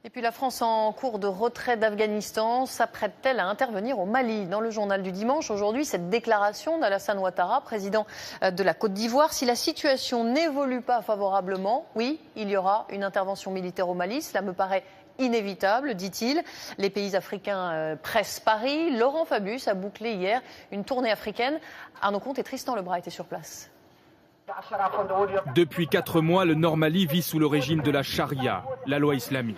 Et puis la France en cours de retrait d'Afghanistan s'apprête-t-elle à intervenir au Mali? Dans le journal du dimanche, aujourd'hui, cette déclaration d'Alassane Ouattara, président de la Côte d'Ivoire. Si la situation n'évolue pas favorablement, oui, il y aura une intervention militaire au Mali. Cela me paraît inévitable, dit-il. Les pays africains pressent Paris. Laurent Fabius a bouclé hier une tournée africaine. Arnaud Comte et Tristan Lebras étaient sur place. Depuis 4 mois, le Nord Mali vit sous le régime de la charia, la loi islamique.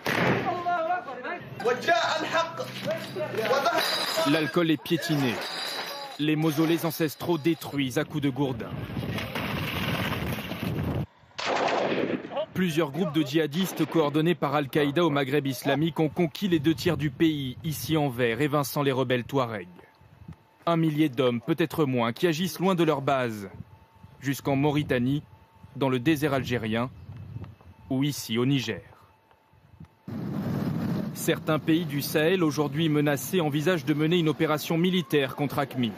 L'alcool est piétiné. Les mausolées ancestraux détruits à coups de gourdin. Plusieurs groupes de djihadistes coordonnés par Al-Qaïda au Maghreb islamique ont conquis les 2 tiers du pays, ici en vert, évinçant les rebelles Touaregs. 1 millier d'hommes, peut-être moins, qui agissent loin de leur base, jusqu'en Mauritanie, dans le désert algérien, ou ici au Niger. Certains pays du Sahel, aujourd'hui menacés, envisagent de mener une opération militaire contre AQMI.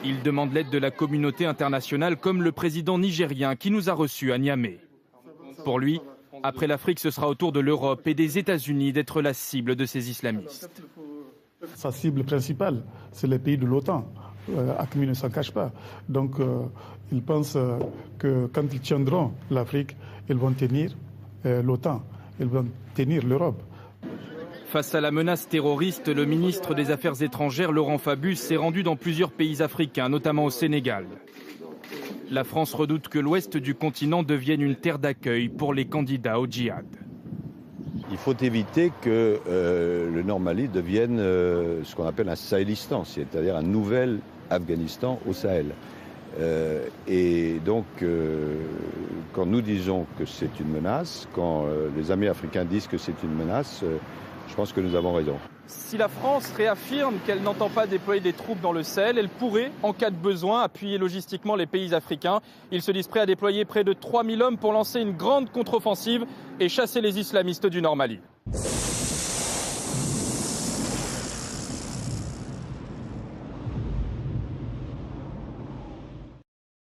Ils demandent l'aide de la communauté internationale, comme le président nigérien qui nous a reçus à Niamey. Pour lui, après l'Afrique, ce sera au tour de l'Europe et des États-Unis d'être la cible de ces islamistes. Sa cible principale, c'est les pays de l'OTAN. AQMI ne s'en cache pas. Donc, ils pensent que quand ils tiendront l'Afrique, ils vont tenir l'OTAN, ils vont tenir l'Europe. Face à la menace terroriste, le ministre des Affaires étrangères, Laurent Fabius, s'est rendu dans plusieurs pays africains, notamment au Sénégal. La France redoute que l'ouest du continent devienne une terre d'accueil pour les candidats au djihad. Il faut éviter que le Nord Mali devienne ce qu'on appelle un Sahélistan, c'est-à-dire un nouvel Afghanistan au Sahel. Et donc, quand nous disons que c'est une menace, quand les amis africains disent que c'est une menace, je pense que nous avons raison. Si la France réaffirme qu'elle n'entend pas déployer des troupes dans le Sahel, elle pourrait, en cas de besoin, appuyer logistiquement les pays africains. Ils se disent prêts à déployer près de 3000 hommes pour lancer une grande contre-offensive et chasser les islamistes du Nord Mali.